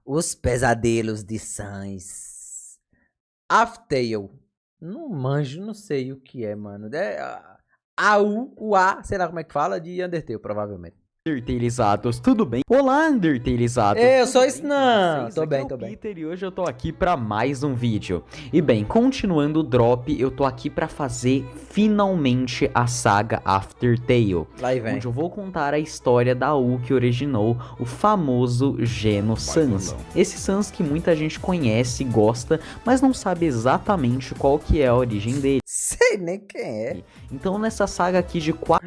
Os pesadelos de Sans. Aftail. Não manjo, não sei o que é, mano. O A, sei lá como é que fala, de Undertale, provavelmente. Undertalizados, tudo bem? Olá, Undertalizados! Eu tudo sou bem isso com não. vocês? Tô Aqui bem, é o tô bem. Peter e hoje eu tô aqui pra mais um vídeo. E bem, continuando o drop, eu tô aqui pra fazer finalmente a saga After Tale, Lá e vem. onde eu vou contar a história da U que originou o famoso Geno Sans. Esse Sans que muita gente conhece e gosta, mas não sabe exatamente qual que é a origem dele. Sei nem quem é. Então nessa saga aqui de 4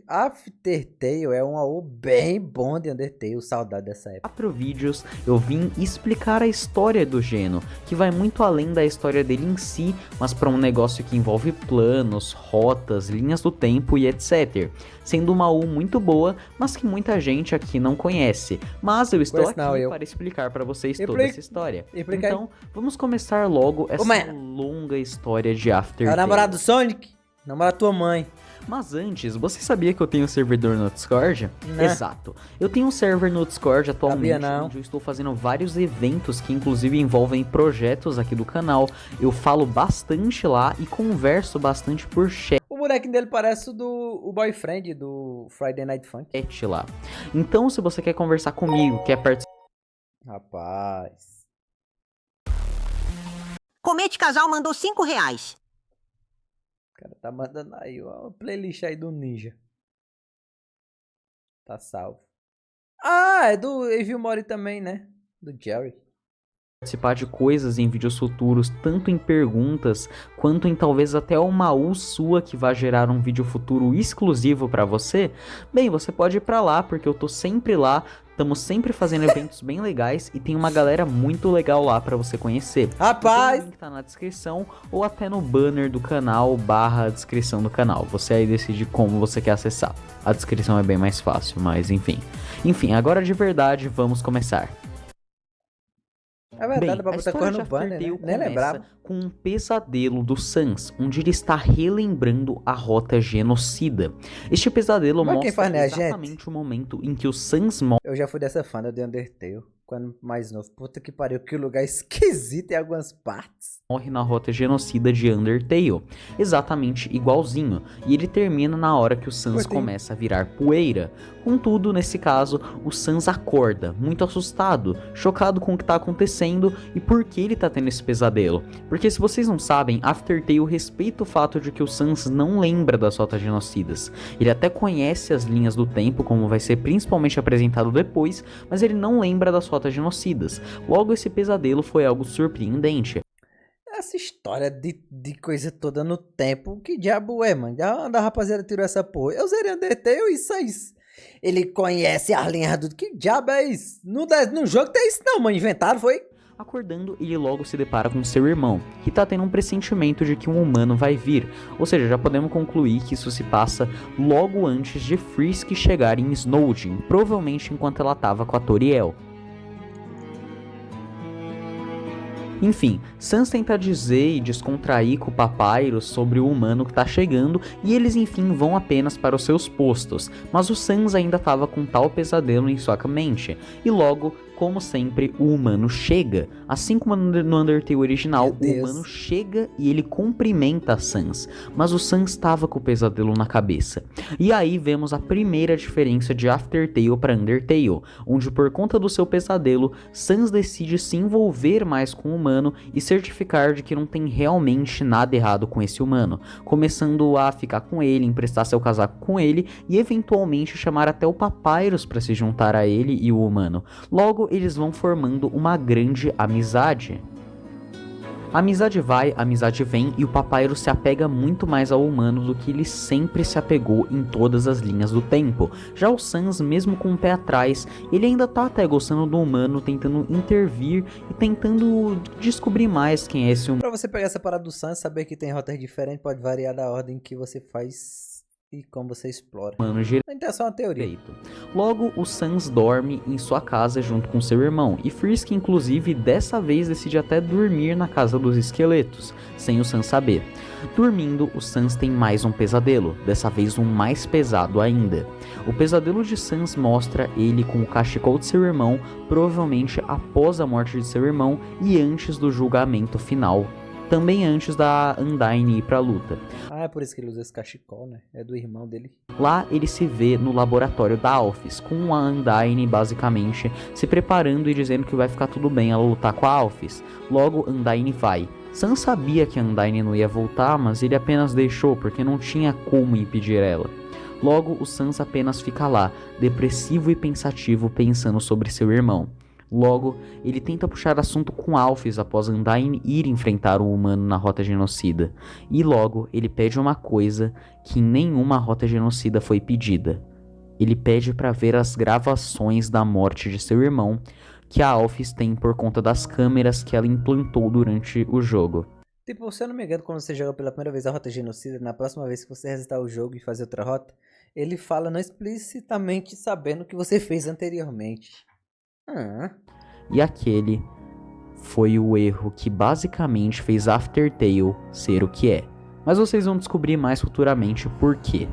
Aftertale é um AU bem bom de Undertale. Saudade dessa época. vídeos eu vim explicar a história do Geno, que vai muito além da história dele em si, mas para um negócio que envolve planos, rotas, linhas do tempo e etc. Sendo uma U muito boa, mas que muita gente aqui não conhece. Mas eu estou aqui para explicar para vocês toda essa história. Então, vamos começar logo essa longa história de After Tale. É o namorado do Sonic? Namorado da tua mãe. Mas antes, você sabia que eu tenho um servidor no Discord? Não. Exato. Eu tenho um server no Discord atualmente, não. onde eu estou fazendo vários eventos que inclusive envolvem projetos aqui do canal. Eu falo bastante lá e converso bastante por chat O bonequinho dele parece o boyfriend do Friday Night Funk. lá. Então, se você quer conversar comigo, quer participar... Rapaz. Comete Casal mandou R$5. O cara tá mandando aí uma playlist aí do Ninja. Tá salvo. Ah, é do Evil Mori também, né? Do Jerry. Participar de coisas em vídeos futuros, tanto em perguntas, quanto em talvez até uma U sua que vai gerar um vídeo futuro exclusivo pra você, bem, você pode ir pra lá, porque eu tô sempre lá, estamos sempre fazendo eventos bem legais e tem uma galera muito legal lá pra você conhecer. Rapaz! O link tá na descrição ou até no banner do canal / descrição do canal, você aí decide como você quer acessar. A descrição é bem mais fácil, mas enfim. Enfim, agora de verdade, vamos começar. É verdade, pra botar coisa no banner, né? Nem lembrava. Com um pesadelo do Sans, onde ele está relembrando a rota genocida. Este pesadelo mostra exatamente o momento em que o Sans morre. Eu já fui dessa fã de Undertale, quando mais novo. Puta que pariu, que lugar esquisito em algumas partes. Morre na rota genocida de Undertale, exatamente igualzinho, e ele termina na hora que o Sans começa a virar poeira. Contudo, nesse caso, o Sans acorda, muito assustado, chocado com o que está acontecendo e por que ele está tendo esse pesadelo. Porque se vocês não sabem, After Tale respeita o fato de que o Sans não lembra das rotas genocidas. Ele até conhece as linhas do tempo, como vai ser principalmente apresentado depois, mas ele não lembra das rotas genocidas. Logo, esse pesadelo foi algo surpreendente. Essa história de coisa toda no tempo, que diabo é, mano? Da rapaziada tirou essa porra. Eu zerei Undertale e isso é isso. Ele conhece as linhas do... Que diabo é isso? No jogo tem isso não, mano. Inventaram, foi? Acordando, ele logo se depara com seu irmão, que tá tendo um pressentimento de que um humano vai vir. Ou seja, já podemos concluir que isso se passa logo antes de Frisk chegar em Snowdin, provavelmente enquanto ela tava com a Toriel. Enfim, Sans tenta dizer e descontrair com o Papyrus sobre o humano que tá chegando e eles enfim vão apenas para os seus postos, mas o Sans ainda tava com tal pesadelo em sua mente, e logo, como sempre, o humano chega. Assim como no Undertale original, o humano chega e ele cumprimenta a Sans, mas o Sans estava com o pesadelo na cabeça. E aí vemos a primeira diferença de After Tale para Undertale, onde por conta do seu pesadelo, Sans decide se envolver mais com o humano e certificar de que não tem realmente nada errado com esse humano, começando a ficar com ele, emprestar seu casaco com ele e eventualmente chamar até o Papyrus para se juntar a ele e o humano. Logo, eles vão formando uma grande amizade. A amizade vai, a amizade vem e o Papyrus se apega muito mais ao humano do que ele sempre se apegou em todas as linhas do tempo. Já o Sans, mesmo com o pé atrás, ele ainda tá até gostando do humano, tentando intervir e tentando descobrir mais quem é esse humano. Pra você pegar essa parada do Sans, saber que tem rotas diferentes, pode variar da ordem que você faz e como você explora. humano Então é só uma teoria. direito. Logo, o Sans dorme em sua casa junto com seu irmão, e Frisk, inclusive, dessa vez decide até dormir na casa dos esqueletos, sem o Sans saber. Dormindo, o Sans tem mais um pesadelo, dessa vez um mais pesado ainda. O pesadelo de Sans mostra ele com o cachecol de seu irmão, provavelmente após a morte de seu irmão e antes do julgamento final. Também antes da Undyne ir pra luta. Ah, é por isso que ele usa esse cachecol, né? É do irmão dele. Lá ele se vê no laboratório da Alphys, com a Undyne basicamente se preparando e dizendo que vai ficar tudo bem ela lutar com a Alphys. Logo Undyne vai. Sans sabia que a Undyne não ia voltar, mas ele apenas deixou porque não tinha como impedir ela. Logo o Sans apenas fica lá, depressivo e pensativo, pensando sobre seu irmão. Logo, ele tenta puxar assunto com Alphys após Undyne ir enfrentar o humano na Rota Genocida. E logo, ele pede uma coisa que em nenhuma Rota Genocida foi pedida. Ele pede para ver as gravações da morte de seu irmão, que a Alphys tem por conta das câmeras que ela implantou durante o jogo. Tipo, se eu não me engano, quando você joga pela primeira vez a Rota Genocida, na próxima vez que você resetar o jogo e fazer outra rota, ele fala não explicitamente sabendo o que você fez anteriormente. E aquele foi o erro que basicamente fez Aftertale ser o que é. Mas vocês vão descobrir mais futuramente por quê.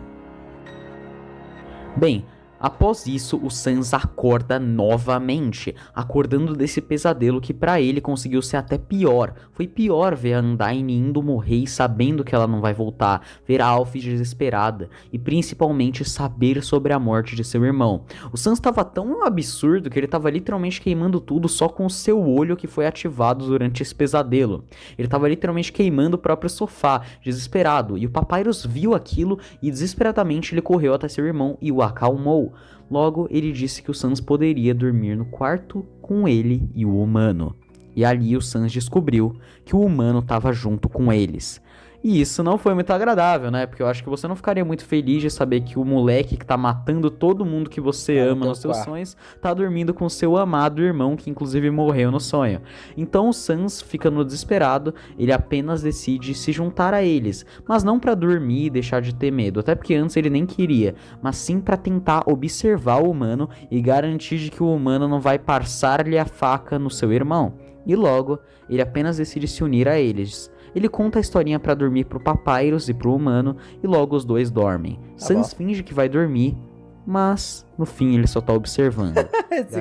Bem, após isso, o Sans acorda novamente, acordando desse pesadelo que pra ele conseguiu ser até pior. Foi pior ver a Undyne indo morrer e sabendo que ela não vai voltar, ver a Alphys desesperada e principalmente saber sobre a morte de seu irmão. O Sans estava tão absurdo que ele estava literalmente queimando tudo só com o seu olho que foi ativado durante esse pesadelo. Ele estava literalmente queimando o próprio sofá, desesperado, e o Papyrus viu aquilo e desesperadamente ele correu até seu irmão e o acalmou. Logo, ele disse que o Sans poderia dormir no quarto com ele e o humano. E ali o Sans descobriu que o humano estava junto com eles. E isso não foi muito agradável, né? Porque eu acho que você não ficaria muito feliz de saber que o moleque que tá matando todo mundo que você ama nos seus sonhos tá dormindo com seu amado irmão, que inclusive morreu no sonho. Então o Sans fica no desesperado, ele apenas decide se juntar a eles, mas não pra dormir e deixar de ter medo, até porque antes ele nem queria, mas sim pra tentar observar o humano e garantir de que o humano não vai passar-lhe a faca no seu irmão. E logo, ele apenas decide se unir a eles. Ele conta a historinha pra dormir pro Papyrus e pro humano, e logo os dois dormem. Sans finge que vai dormir, mas no fim ele só tá observando,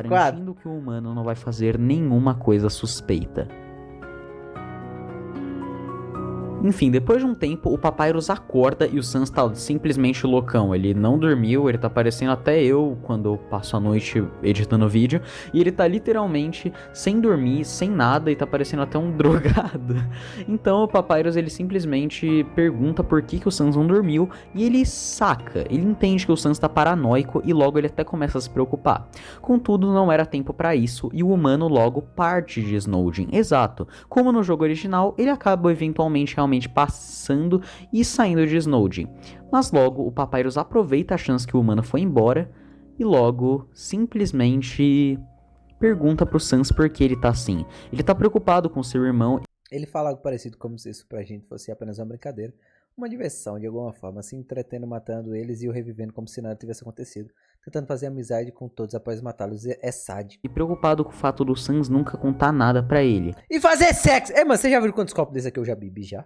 garantindo que o humano não vai fazer nenhuma coisa suspeita. Enfim, depois de um tempo, o Papyrus acorda e o Sans tá simplesmente loucão. Ele não dormiu, ele tá parecendo até eu quando eu passo a noite editando vídeo. E ele tá literalmente sem dormir, sem nada, e tá parecendo até um drogado. Então o Papyrus, ele simplesmente pergunta por que o Sans não dormiu. E ele saca, ele entende que o Sans tá paranoico e logo ele até começa a se preocupar. Contudo, não era tempo pra isso e o humano logo parte de Snowdin. Exato, como no jogo original, ele acaba eventualmente realmente passando e saindo de Snowdin. Mas logo o Papyrus aproveita a chance que o humano foi embora e logo simplesmente pergunta pro Sans por que ele tá assim. Ele tá preocupado com seu irmão. Ele fala algo parecido como se isso pra gente fosse apenas uma brincadeira, uma diversão de alguma forma, se entretendo matando eles e o revivendo como se nada tivesse acontecido, tentando fazer amizade com todos após matá-los. É sádico. E preocupado com o fato do Sans nunca contar nada pra ele. E fazer sexo! Mas você já viu quantos copos desse aqui eu já bebi já?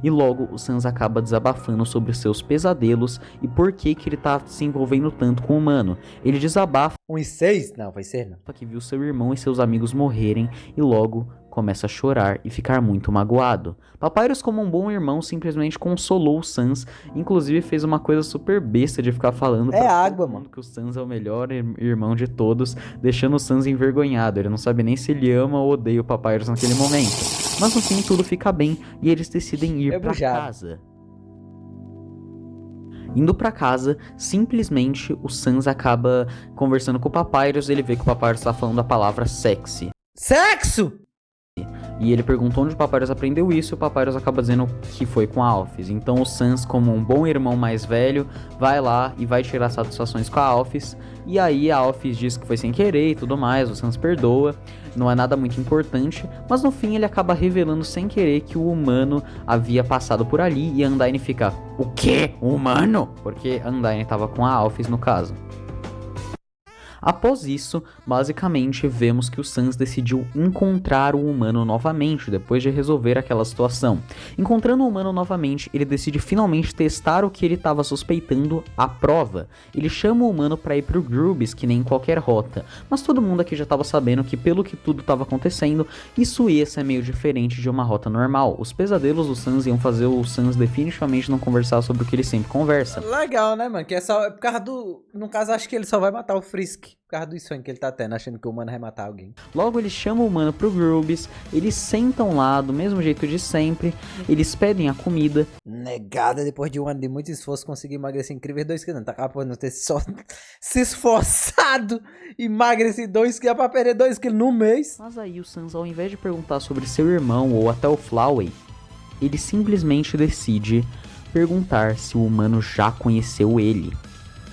E logo o Sans acaba desabafando sobre seus pesadelos e por que ele tá se envolvendo tanto com o humano. Ele desabafa Uns 6? Não, vai ser não. que viu seu irmão e seus amigos morrerem e logo começa a chorar e ficar muito magoado. Papyrus, como um bom irmão, simplesmente consolou o Sans, inclusive fez uma coisa super besta de ficar falando pra água, mano, que o Sans é o melhor irmão de todos, deixando o Sans envergonhado. Ele não sabe nem se ele ama ou odeia o Papyrus naquele momento. Mas no fim tudo fica bem e eles decidem ir pra casa. Indo pra casa, simplesmente o Sans acaba conversando com o Papyrus. Ele vê que o Papyrus tá falando a palavra sexy. Sexo! E ele perguntou onde o Papyrus aprendeu isso e o Papyrus acaba dizendo que foi com a Alphys. Então o Sans, como um bom irmão mais velho, vai lá e vai tirar satisfações com a Alphys. E aí a Alphys diz que foi sem querer e tudo mais, o Sans perdoa, não é nada muito importante. Mas no fim ele acaba revelando sem querer que o humano havia passado por ali e a Undyne fica: o quê? O humano? Porque a Undyne estava com a Alphys no caso. Após isso, basicamente vemos que o Sans decidiu encontrar o humano novamente, depois de resolver aquela situação. Encontrando o humano novamente, ele decide finalmente testar o que ele estava suspeitando à prova. Ele chama o humano para ir pro Grubis, que nem qualquer rota, mas todo mundo aqui já estava sabendo que pelo que tudo estava acontecendo, isso ia ser meio diferente de uma rota normal. Os pesadelos do Sans iam fazer o Sans definitivamente não conversar sobre o que ele sempre conversa. Legal, né, mano? Que é só por causa do... No caso, acho que ele só vai matar o Frisk. Por causa do sonho que ele tá tendo, achando que o humano vai matar alguém. Logo ele chama o humano pro Grubis, eles sentam lá do mesmo jeito de sempre, eles pedem a comida. Negada, depois de um ano de muito esforço, conseguir emagrecer incríveis 2 quilos. Tá capaz de não ter só se esforçado e emagrecer 2 quilos pra perder 2 quilos no mês. Mas aí o Sans, ao invés de perguntar sobre seu irmão ou até o Flowey, ele simplesmente decide perguntar se o humano já conheceu ele.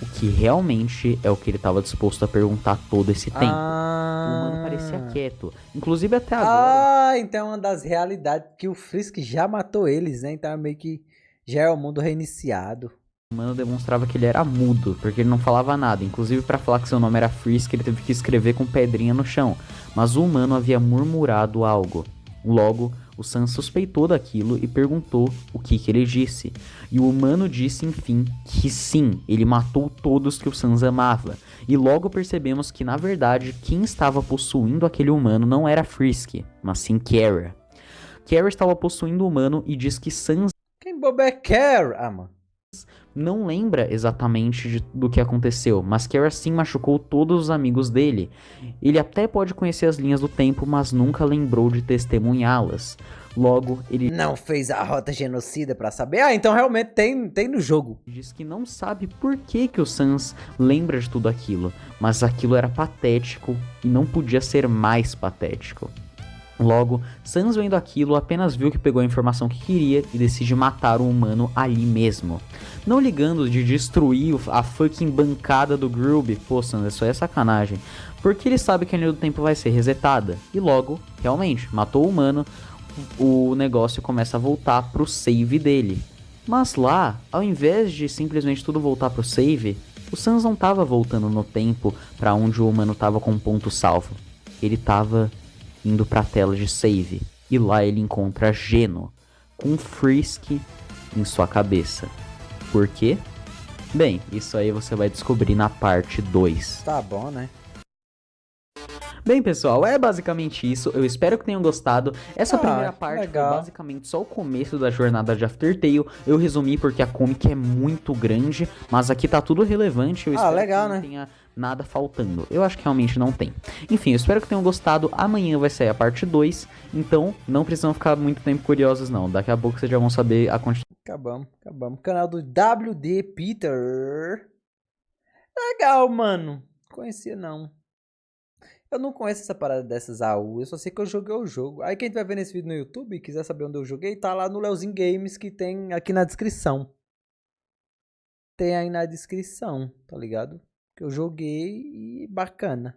O que realmente é o que ele estava disposto a perguntar todo esse tempo. O humano parecia quieto, inclusive até agora. Ah, então é uma das realidades que o Frisk já matou eles, né? Então é meio que já é o mundo reiniciado. O humano demonstrava que ele era mudo, porque ele não falava nada. Inclusive, para falar que seu nome era Frisk, ele teve que escrever com pedrinha no chão. Mas o humano havia murmurado algo. Logo, o Sans suspeitou daquilo e perguntou o que ele disse. E o humano disse, enfim, que sim, ele matou todos que o Sans amava. E logo percebemos que, na verdade, quem estava possuindo aquele humano não era Frisk, mas sim Kara. Kara estava possuindo o humano e diz que Sans... Quem bobo é Kara? Ah, mano. Não lembra exatamente do que aconteceu, mas Kara sim machucou todos os amigos dele. Ele até pode conhecer as linhas do tempo, mas nunca lembrou de testemunhá-las. Logo, ele Não fez a rota genocida pra saber? Ah, então realmente tem no jogo. diz que não sabe por que o Sans lembra de tudo aquilo, mas aquilo era patético e não podia ser mais patético. Logo, Sans vendo aquilo apenas viu que pegou a informação que queria e decide matar o humano ali mesmo. Não ligando de destruir a fucking bancada do Grubby, pô Sans, isso aí é sacanagem, porque ele sabe que a linha do tempo vai ser resetada. E logo, realmente, matou o humano, o negócio começa a voltar pro save dele. Mas lá, ao invés de simplesmente tudo voltar pro save, o Sans não tava voltando no tempo pra onde o humano tava com um ponto salvo. Ele tava indo pra tela de save, e lá ele encontra Geno, com Frisk em sua cabeça. Por quê? Bem, isso aí você vai descobrir na parte 2. Tá bom, né? Bem, pessoal, é basicamente isso. Eu espero que tenham gostado. Essa primeira parte legal. foi basicamente só o começo da jornada de Aftertale. Eu resumi porque a comic é muito grande, mas aqui tá tudo relevante. Eu espero legal, que não né? tenha nada faltando. Eu acho que realmente não tem. Enfim, eu espero que tenham gostado. Amanhã vai sair a parte 2, então não precisam ficar muito tempo curiosos, não. Daqui a pouco vocês já vão saber a continuação. Acabamos. Canal do WD Peter. Legal, mano. Conhecia não. Eu não conheço essa parada dessas AU, eu só sei que eu joguei o jogo. Aí quem vai ver nesse vídeo no YouTube e quiser saber onde eu joguei, tá lá no Leozinho Games, que tem aqui na descrição. Tem aí na descrição, tá ligado? Que eu joguei e bacana.